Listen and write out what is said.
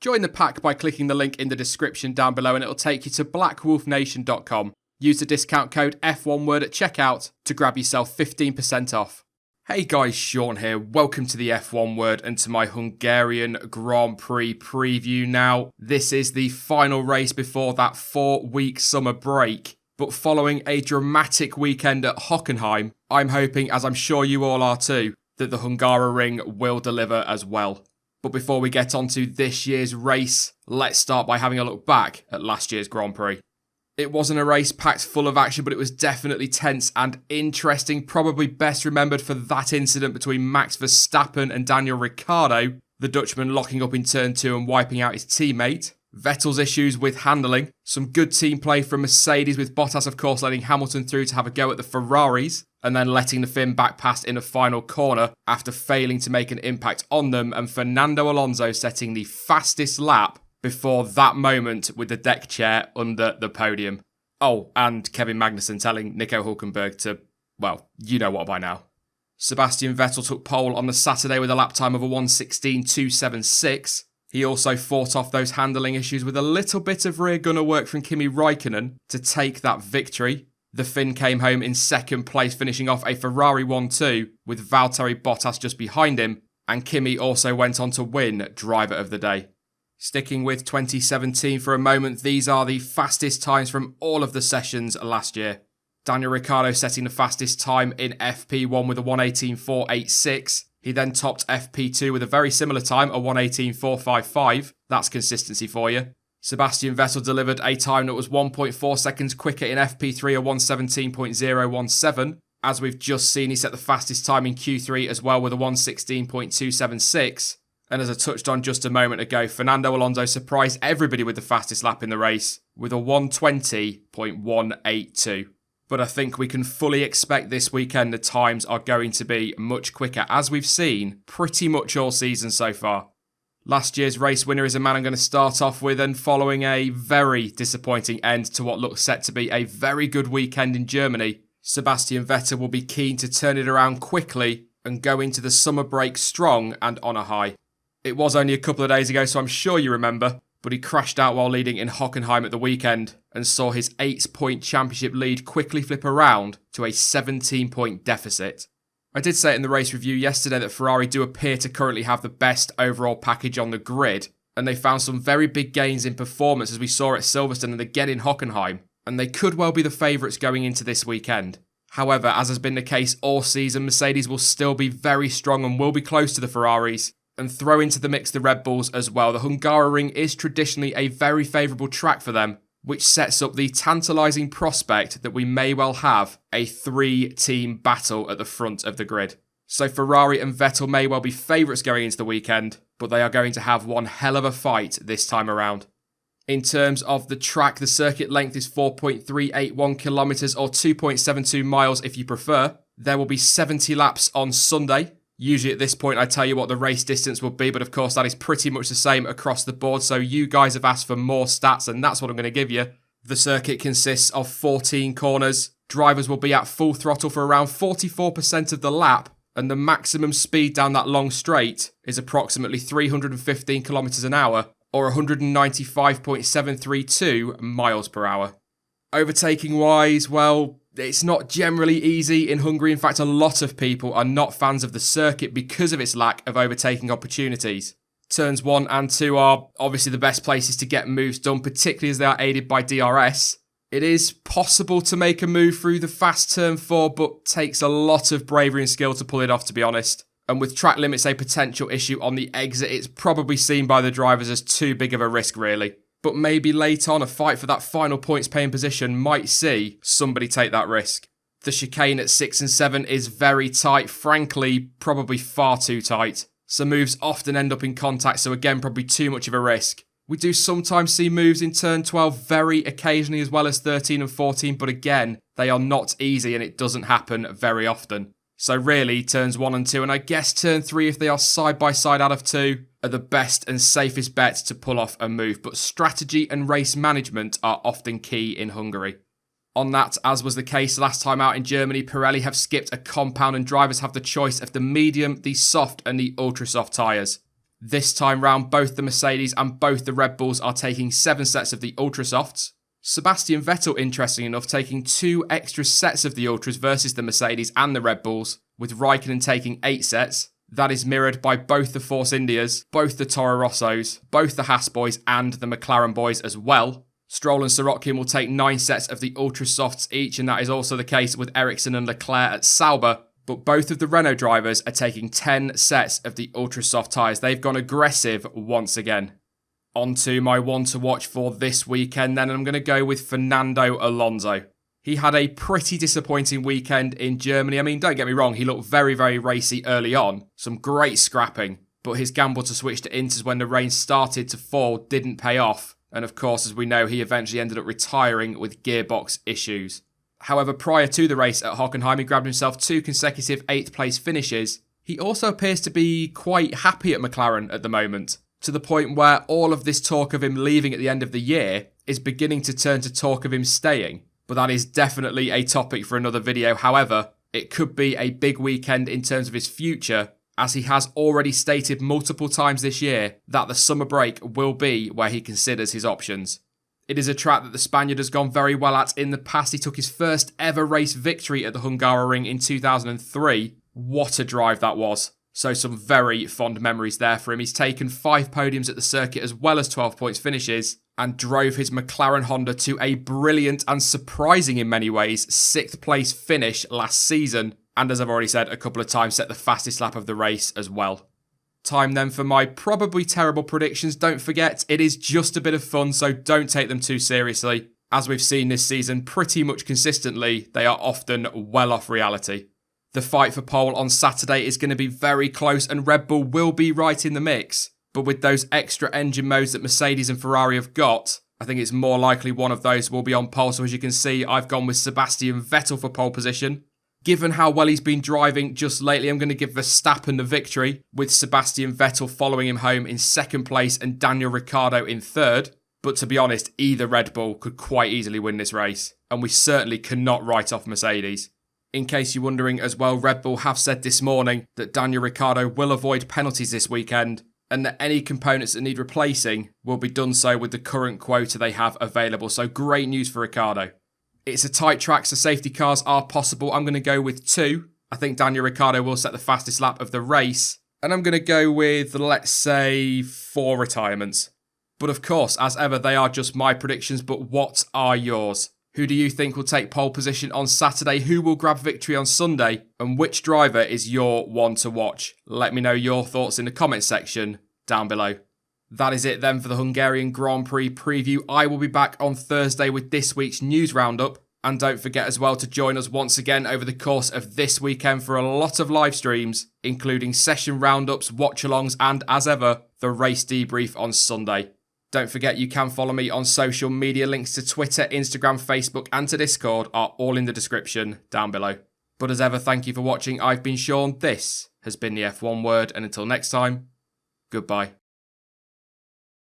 Join the pack by clicking the link in the description down below and it'll take you to blackwolfnation.com. Use the discount code F1word at checkout to grab yourself 15% off. Hey guys, Sean here. Welcome to the F1 Word and to my Hungarian Grand Prix preview now. This is the final race before that 4-week summer break. But following a dramatic weekend at Hockenheim, I'm hoping, as I'm sure you all are too, that the Hungaroring will deliver as well. But before we get on to this year's race, let's start by having a look back at last year's Grand Prix. It wasn't a race packed full of action, but it was definitely tense and interesting, probably best remembered for that incident between Max Verstappen and Daniel Ricciardo, the Dutchman locking up in turn 2 and wiping out his teammate, Vettel's issues with handling, some good team play from Mercedes with Bottas of course letting Hamilton through to have a go at the Ferraris, and then letting the Finn back past in a final corner after failing to make an impact on them, and Fernando Alonso setting the fastest lap before that moment with the deck chair under the podium. Oh, and Kevin Magnussen telling Nico Hülkenberg to, well, you know what by now. Sebastian Vettel took pole on the Saturday with a lap time of a 1:16.276. He also fought off those handling issues with a little bit of rear gunner work from Kimi Räikkönen to take that victory. The Finn came home in second place, finishing off a Ferrari 1-2 with Valtteri Bottas just behind him, and Kimi also went on to win Driver of the Day. Sticking with 2017 for a moment, these are the fastest times from all of the sessions last year. Daniel Ricciardo setting the fastest time in FP1 with a 1:18.486. He then topped FP2 with a very similar time, a 1:18.455. That's consistency for you. Sebastian Vettel delivered a time that was 1.4 seconds quicker in FP3, a 1:17.017. As we've just seen, he set the fastest time in Q3 as well with a 1:16.276. And as I touched on just a moment ago, Fernando Alonso surprised everybody with the fastest lap in the race with a 1:20.182. But I think we can fully expect this weekend the times are going to be much quicker, as we've seen pretty much all season so far. Last year's race winner is a man I'm going to start off with, and following a very disappointing end to what looks set to be a very good weekend in Germany, Sebastian Vettel will be keen to turn it around quickly and go into the summer break strong and on a high. It was only a couple of days ago, so I'm sure you remember, but he crashed out while leading in Hockenheim at the weekend and saw his 8-point championship lead quickly flip around to a 17-point deficit. I did say it in the race review yesterday that Ferrari do appear to currently have the best overall package on the grid, and they found some very big gains in performance as we saw at Silverstone and again in Hockenheim, and they could well be the favourites going into this weekend. However, as has been the case all season, Mercedes will still be very strong and will be close to the Ferraris, and throw into the mix the Red Bulls as well. The Hungaroring is traditionally a very favourable track for them, which sets up the tantalising prospect that we may well have a 3-team battle at the front of the grid. So Ferrari and Vettel may well be favourites going into the weekend, but they are going to have one hell of a fight this time around. In terms of the track, the circuit length is 4.381 kilometres or 2.72 miles if you prefer. There will be 70 laps on Sunday. Usually at this point I tell you what the race distance will be, but of course that is pretty much the same across the board, so you guys have asked for more stats and that's what I'm going to give you. The circuit consists of 14 corners. Drivers will be at full throttle for around 44% of the lap, and the maximum speed down that long straight is approximately 315 kilometres an hour or 195.732 miles per hour. Overtaking wise, well, it's not generally easy in Hungary. In fact, a lot of people are not fans of the circuit because of its lack of overtaking opportunities. Turns 1 and 2 are obviously the best places to get moves done, particularly as they are aided by DRS. It is possible to make a move through the fast turn 4, but takes a lot of bravery and skill to pull it off, to be honest. And with track limits a potential issue on the exit, it's probably seen by the drivers as too big of a risk, really. But maybe late on, a fight for that final points paying position might see somebody take that risk. The chicane at 6 and 7 is very tight, frankly, probably far too tight. So moves often end up in contact, so again, probably too much of a risk. We do sometimes see moves in turn 12 very occasionally, as well as 13 and 14, but again, they are not easy and it doesn't happen very often. So really, turns 1 and 2, and I guess turn 3, if they are side by side out of 2, are the best and safest bets to pull off a move, but strategy and race management are often key in Hungary. On that, as was the case last time out in Germany, Pirelli have skipped a compound and drivers have the choice of the medium, the soft and the ultra soft tyres. This time round, both the Mercedes and both the Red Bulls are taking 7 sets of the Ultrasofts. Sebastian Vettel, interesting enough, taking 2 extra sets of the Ultras versus the Mercedes and the Red Bulls, with Raikkonen taking 8 sets. That is mirrored by both the Force Indias, both the Toro Rossos, both the Haas boys and the McLaren boys as well. Stroll and Sorokin will take 9 sets of the Ultrasofts each, and that is also the case with Ericsson and Leclerc at Sauber. But both of the Renault drivers are taking 10 sets of the Ultrasoft tyres. They've gone aggressive once again. On to my one to watch for this weekend then, I'm going to go with Fernando Alonso. He had a pretty disappointing weekend in Germany. I mean, don't get me wrong, he looked very, very racy early on. Some great scrapping. But his gamble to switch to Inters when the rain started to fall didn't pay off. And of course, as we know, he eventually ended up retiring with gearbox issues. However, prior to the race at Hockenheim, he grabbed himself 2 consecutive 8th place finishes. He also appears to be quite happy at McLaren at the moment, to the point where all of this talk of him leaving at the end of the year is beginning to turn to talk of him staying. But that is definitely a topic for another video. However, it could be a big weekend in terms of his future, as he has already stated multiple times this year that the summer break will be where he considers his options. It is a track that the Spaniard has gone very well at in the past. He took his first ever race victory at the Hungaroring in 2003. What a drive that was. So some very fond memories there for him. He's taken 5 podiums at the circuit as well as 12 points finishes and drove his McLaren Honda to a brilliant and surprising in many ways 6th place finish last season. And as I've already said a couple of times, set the fastest lap of the race as well. Time then for my probably terrible predictions. Don't forget, it is just a bit of fun, so don't take them too seriously. As we've seen this season, pretty much consistently, they are often well off reality. The fight for pole on Saturday is going to be very close, and Red Bull will be right in the mix. But with those extra engine modes that Mercedes and Ferrari have got, I think it's more likely one of those will be on pole. So as you can see, I've gone with Sebastian Vettel for pole position. Given how well he's been driving just lately, I'm going to give Verstappen the victory, with Sebastian Vettel following him home in 2nd place and Daniel Ricciardo in 3rd. But to be honest, either Red Bull could quite easily win this race, and we certainly cannot write off Mercedes. In case you're wondering as well, Red Bull have said this morning that Daniel Ricciardo will avoid penalties this weekend, and that any components that need replacing will be done so with the current quota they have available. So great news for Ricciardo. It's a tight track, so safety cars are possible. I'm going to go with 2. I think Daniel Ricciardo will set the fastest lap of the race. And I'm going to go with, let's say, 4 retirements. But of course, as ever, they are just my predictions, but what are yours? Who do you think will take pole position on Saturday? Who will grab victory on Sunday? And which driver is your one to watch? Let me know your thoughts in the comments section down below. That is it then for the Hungarian Grand Prix preview. I will be back on Thursday with this week's news roundup. And don't forget as well to join us once again over the course of this weekend for a lot of live streams, including session roundups, watch-alongs, and as ever, the race debrief on Sunday. Don't forget you can follow me on social media. Links to Twitter, Instagram, Facebook, and to Discord are all in the description down below. But as ever, thank you for watching. I've been Sean. This has been the F1 Word, and until next time, goodbye.